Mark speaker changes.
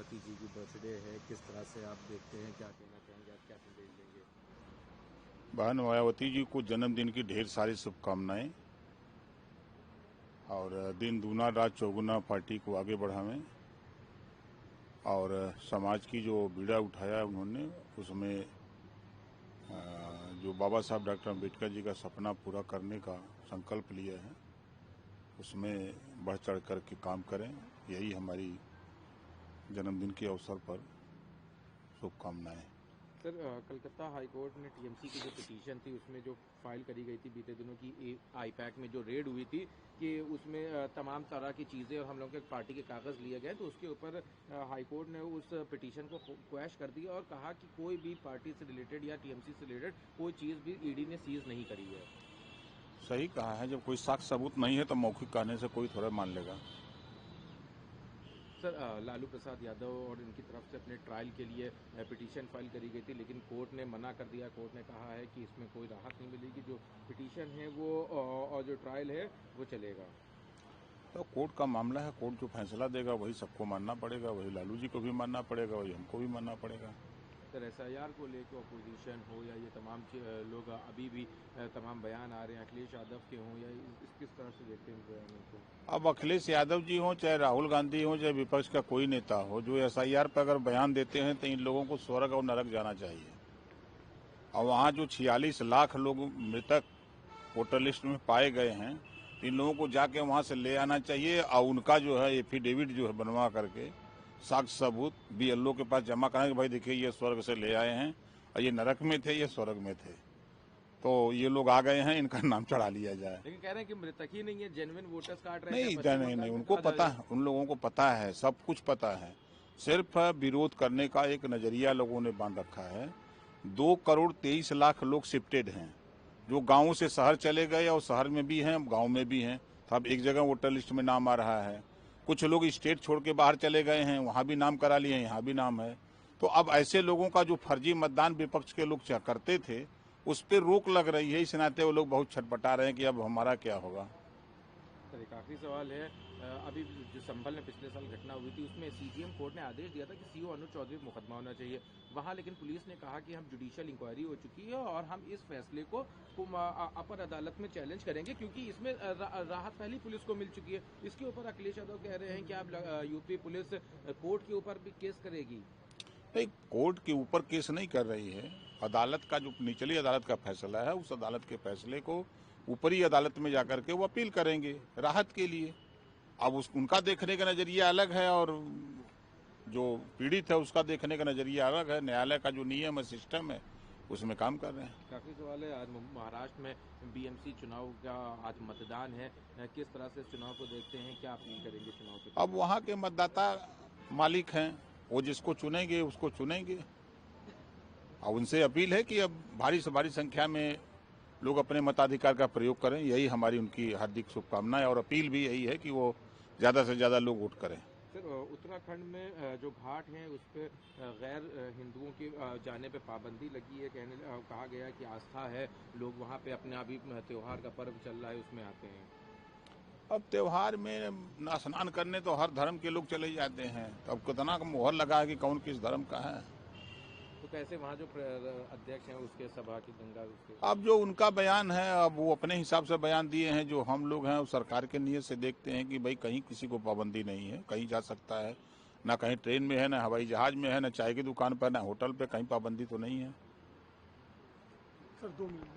Speaker 1: मायावती जी की बर्थडे है, किस तरह से आप देखते हैं, क्या कहना चाहेंगे, आप क्या संदेश देंगे?
Speaker 2: बहन मायावती जी को जन्मदिन की ढेर सारी शुभकामनाएं और दिन दूना रात चौगुना पार्टी को आगे बढ़ावें और समाज की जो बीड़ा उठाया उन्होंने उसमें जो बाबा साहब डॉक्टर अम्बेडकर जी का सपना पूरा करने का संकल्प लिया है उसमें बढ़ चढ़ कर के काम करें। यही हमारी जन्मदिन के अवसर पर शुभकामनाएं।
Speaker 1: सर, कलकत्ता हाई कोर्ट ने टीएमसी की जो पिटीशन थी उसमें जो फाइल करी गई थी बीते दिनों की आईपैक में जो रेड हुई थी कि उसमें तमाम तरह की चीज़ें और हम लोग के पार्टी के कागज़ लिए गए, तो उसके ऊपर हाई कोर्ट ने उस पिटीशन को क्वैश कर दिया और कहा कि कोई भी पार्टी से रिलेटेड या टीएमसी से रिलेटेड कोई चीज़ भी ईडी ने सीज नहीं करी है।
Speaker 2: सही कहा है, जब कोई साक्ष्य सबूत नहीं है तो मौखिक कहने से कोई थोड़ा मान लेगा।
Speaker 1: सर, लालू प्रसाद यादव और इनकी तरफ से अपने ट्रायल के लिए पिटीशन फाइल करी गई थी, लेकिन कोर्ट ने मना कर दिया। कोर्ट ने कहा है कि इसमें कोई राहत नहीं मिलेगी, जो पिटीशन है वो और जो ट्रायल है वो चलेगा।
Speaker 2: तो कोर्ट का मामला है, कोर्ट जो फैसला देगा वही सबको मानना पड़ेगा, वही लालू जी को भी मानना पड़ेगा, वही हमको भी मानना पड़ेगा।
Speaker 1: सर, एसआईआर को लेकर अपोजिशन हो या ये तमाम लोग अभी भी तमाम बयान आ रहे हैं अखिलेश यादव के हों, या इस किस तरह से देखते हैं इन बयानों को?
Speaker 2: अब अखिलेश यादव जी हों, चाहे राहुल गांधी हों, चाहे विपक्ष का कोई नेता हो, जो एसआईआर पर अगर बयान देते हैं तो इन लोगों को स्वर्ग और नरक जाना चाहिए। और वहाँ जो 46 लाख लोग मृतक वोटर लिस्ट में पाए गए हैं, इन लोगों को जाके वहाँ से ले आना चाहिए और उनका जो है एफिडेविट जो है बनवा करके साक्ष्य सबूत बीएलओ के पास जमा कराएंगे। भाई देखिए, ये स्वर्ग से ले आए हैं और ये नरक में थे, ये स्वर्ग में थे, तो ये लोग आ गए हैं, इनका नाम चढ़ा लिया जाए।
Speaker 1: लेकिन कह रहे हैं कि मृतक ही नहीं है, जेन्युइन वोटर्स काट रहे थे
Speaker 2: नहीं
Speaker 1: पश्चिम
Speaker 2: नहीं
Speaker 1: बंगाल
Speaker 2: नहीं,
Speaker 1: में।
Speaker 2: उनको पता है, उन लोगों को पता है, सब कुछ पता है। सिर्फ विरोध करने का एक नजरिया लोगों ने बांध रखा है। 2,23,00,000 लोग शिफ्टेड हैं, जो गांवों से शहर चले गए और शहर में भी हैं, गांव में भी हैं। तो अब एक जगह वोटर लिस्ट में नाम आ रहा है, कुछ लोग स्टेट छोड़ के बाहर चले गए हैं, वहां भी नाम करा लिए हैं, यहाँ भी नाम है। तो अब ऐसे लोगों का जो फर्जी मतदान विपक्ष के लोग करते थे उस पर रोक लग रही है। इस नाते वो लोग बहुत छटपटा रहे हैं कि अब हमारा क्या होगा।
Speaker 1: सर, एक आखिरी सवाल है। अभी जो संभल में पिछले साल घटना हुई थी उसमें सीजीएम कोर्ट ने आदेश दिया था कि सीओ अनुज चौधरी पर मुकदमा होना चाहिए। वहां लेकिन पुलिस ने कहा कि हम जुडिशियल इंक्वायरी हो चुकी है और हम इस फैसले को अपर अदालत में चैलेंज करेंगे, क्योंकि इसमें राहत पहली पुलिस को मिल चुकी है। इसके ऊपर अखिलेश यादव कह रहे हैं कि आप यूपी पुलिस कोर्ट के ऊपर भी केस करेगी।
Speaker 2: नहीं, कोर्ट के ऊपर केस नहीं कर रही है। अदालत का जो निचली अदालत का फैसला है, उस अदालत के फैसले को ऊपरी अदालत में जाकर के वो अपील करेंगे राहत के लिए। अब उनका देखने का नजरिया अलग है और जो पीड़ित है उसका देखने का नजरिया अलग है। न्यायालय का जो नियम है, सिस्टम है, उसमें काम कर रहे हैं।
Speaker 1: काफी सवाल है। आज महाराष्ट्र में बीएमसी चुनाव का आज मतदान है, किस तरह से इस चुनाव को देखते हैं, क्या अपील करेंगे चुनाव के?
Speaker 2: अब वहाँ के मतदाता मालिक हैं, वो जिसको चुनेंगे उसको चुनेंगे। और उनसे अपील है कि अब भारी से भारी संख्या में लोग अपने मताधिकार का प्रयोग करें। यही हमारी उनकी हार्दिक शुभकामनाएं और अपील भी यही है कि वो ज्यादा से ज्यादा लोग वोट करें।
Speaker 1: सर, उत्तराखंड में जो घाट हैं उस पर गैर हिंदुओं के जाने पे पाबंदी लगी है। कहा गया है कि आस्था है, लोग वहाँ पे अपना अभी त्योहार का पर्व चल रहा है उसमें आते हैं।
Speaker 2: अब त्योहार में स्नान करने तो हर धर्म के लोग चले जाते हैं, तो अब कितना मोहर लगा है कि कौन किस धर्म का है।
Speaker 1: तो कैसे वहाँ जो अध्यक्ष हैं उसके सभा की गंगा उसके?
Speaker 2: अब जो उनका बयान है, अब वो अपने हिसाब से बयान दिए हैं। जो हम लोग हैं सरकार के नियत से देखते हैं कि भाई कहीं किसी को पाबंदी नहीं है, कहीं जा सकता है, ना कहीं ट्रेन में है, ना हवाई जहाज में है, ना चाय की दुकान पर, ना होटल पे, कहीं पाबंदी तो नहीं है।
Speaker 1: Sir, 2 minute